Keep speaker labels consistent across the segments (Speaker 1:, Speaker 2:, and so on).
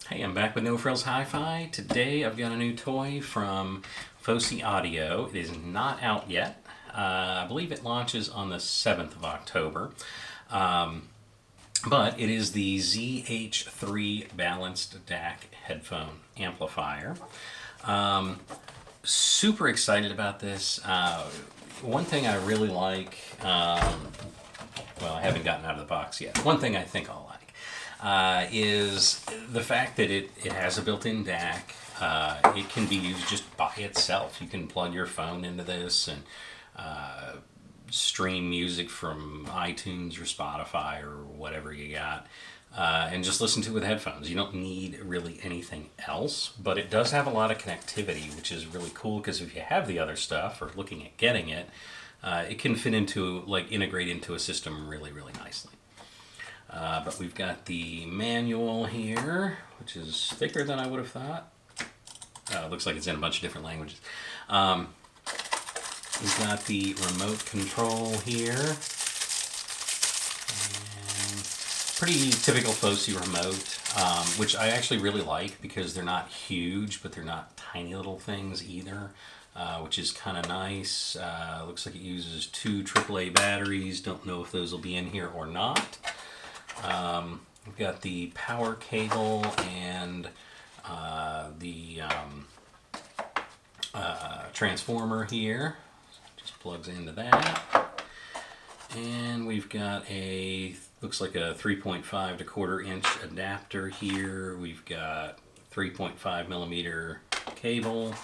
Speaker 1: Hey, I'm back with No Frills Hi-Fi. Today I've got a new toy from Fosi Audio. It is not out yet. I believe it launches on the 7th of October. But it is the ZH3 Balanced DAC Headphone Amplifier. Super excited about this. One thing I really like, well, I haven't gotten out of the box yet. One thing I think I'll like is the fact that it has a built-in DAC. It can be used just by itself. You can plug your phone into this and stream music from iTunes or Spotify or whatever you got, and just listen to it with headphones. You don't need really anything else, but it does have a lot of connectivity, which is really cool because if you have the other stuff or looking at getting it, it can fit into, like, integrate into a system really, really nicely. But we've got the manual here, which is thicker than I would have thought. It looks like it's in a bunch of different languages. We've got the remote control here. And pretty typical Fosi remote, which I actually really like because they're not huge, but they're not tiny little things either, which is kind of nice. Looks like it uses 2 AAA batteries. Don't know if those will be in here or not. We've got the power cable and the transformer here. Just plugs into that. And we've got looks like a 3.5 to 1/4 inch adapter here. We've got 3.5 millimeter cable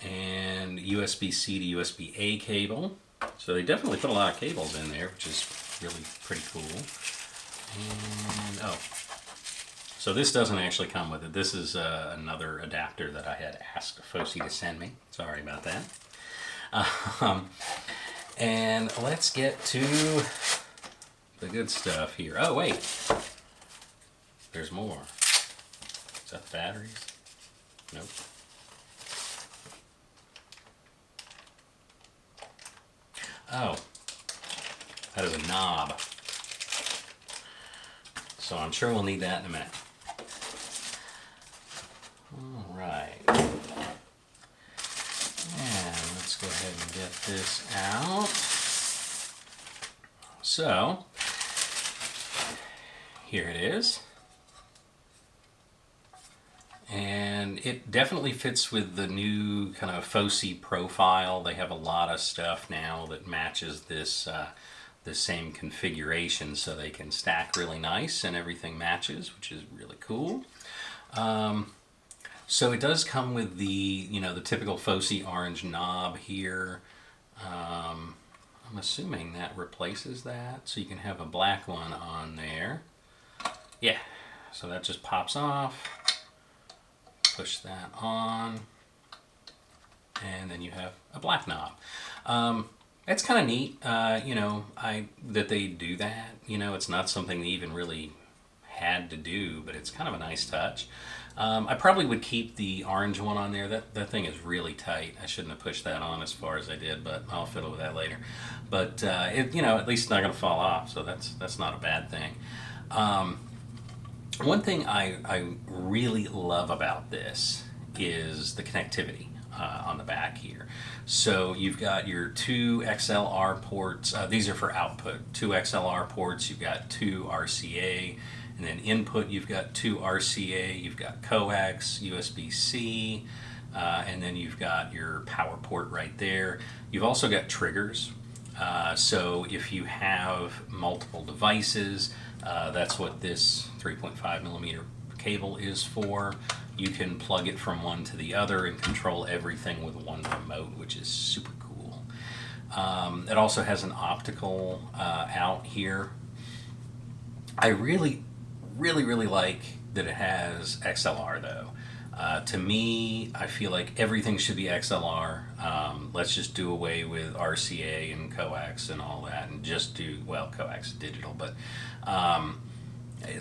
Speaker 1: and USB-C to USB-A cable. So they definitely put a lot of cables in there, which is really pretty cool. And, so this doesn't actually come with it. This is another adapter that I had asked Fosi to send me. Sorry about that. And let's get to the good stuff here. Oh, wait. There's more. Is that the batteries? Nope. Oh. That is a knob. So I'm sure we'll need that in a minute. All right. And let's go ahead and get this out. So, here it is. And it definitely fits with the new kind of Fosi profile. They have a lot of stuff now that matches this the same configuration, so they can stack really nice and everything matches, which is really cool. So it does come with the the typical Fosi orange knob here. I'm assuming that replaces that, so you can have a black one on there. Yeah, so that just pops off. Push that on, and then you have a black knob. It's kind of neat, that they do that. It's not something they even really had to do, but it's kind of a nice touch. I probably would keep the orange one on there. That thing is really tight. I shouldn't have pushed that on as far as I did, but I'll fiddle with that later. But at least it's not going to fall off, so that's not a bad thing. One thing I really love about this is the connectivity on the back here. So you've got your 2 XLR ports. These are for output. 2 XLR ports. You've got 2 RCA, and then input you've got 2 RCA. You've got coax, USB-C, and then you've got your power port right there. You've also got triggers. So if you have multiple devices, that's what this 3.5 millimeter cable is for. You can plug it from one to the other and control everything with one remote, which is super cool. It also has an optical out here. I really, really, really like that it has XLR though. To me, I feel like everything should be XLR. Let's just do away with RCA and coax and all that and just do, well, coax is digital, but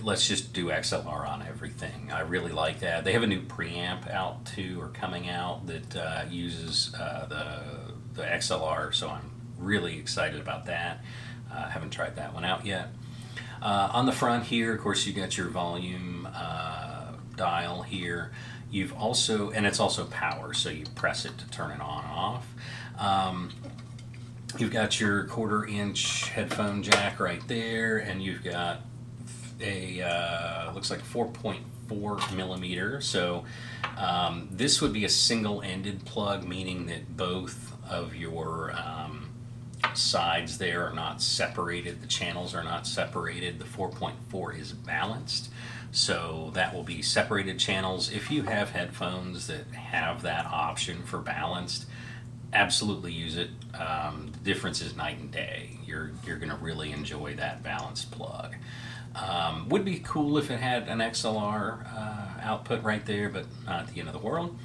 Speaker 1: let's just do XLR on everything. I really like that. They have a new preamp out too, or coming out, that uses the XLR, so I'm really excited about that. Haven't tried that one out yet. On the front here, of course, you got your volume dial here. You've also, and it's also power, so you press it to turn it on and off. You've got your 1/4-inch headphone jack right there, and you've got a looks like 4.4 millimeter. So this would be a single-ended plug, meaning that both of your sides there are not separated. The channels are not separated. The 4.4 is balanced. So that will be separated channels. If you have headphones that have that option for balanced, absolutely use it. The difference is night and day. You're going to really enjoy that balanced plug. Would be cool if it had an XLR output right there, but not at the end of the world.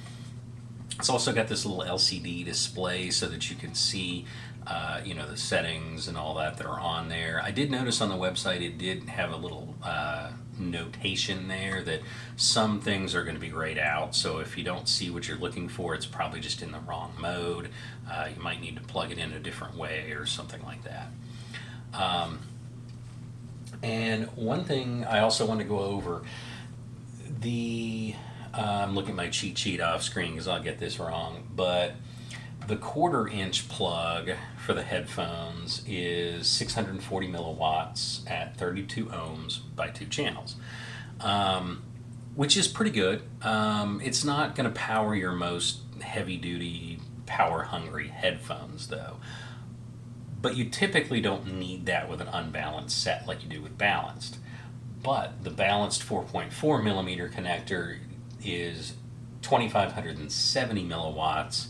Speaker 1: It's also got this little LCD display so that you can see the settings and all that are on there. I did notice on the website it did have a little notation there that some things are going to be grayed out. So if you don't see what you're looking for, it's probably just in the wrong mode. You might need to plug it in a different way or something like that. And one thing I also want to go over, I'm looking at my cheat sheet off screen because I'll get this wrong, but the 1/4-inch plug for the headphones is 640 milliwatts at 32 ohms by 2 channels, which is pretty good. It's not going to power your most heavy-duty, power-hungry headphones, though. But you typically don't need that with an unbalanced set like you do with balanced. But the balanced 4.4 millimeter connector is 2,570 milliwatts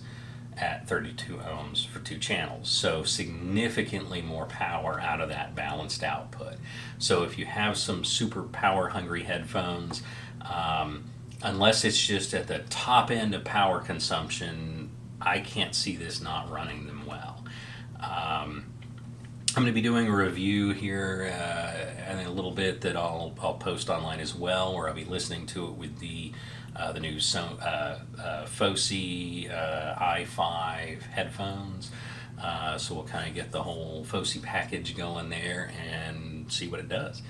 Speaker 1: at 32 ohms for 2 channels. So significantly more power out of that balanced output. So if you have some super power hungry headphones, unless it's just at the top end of power consumption, I can't see this not running them well. I'm going to be doing a review here in a little bit that I'll post online as well, where I'll be listening to it with the new Fosi i5 headphones. So we'll kind of get the whole Fosi package going there and see what it does.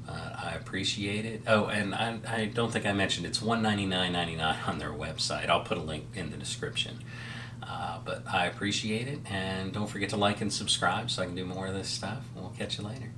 Speaker 1: I appreciate it. Oh, and I don't think I mentioned it's $199.99 on their website. I'll put a link in the description. But I appreciate it, and don't forget to like and subscribe so I can do more of this stuff. We'll catch you later.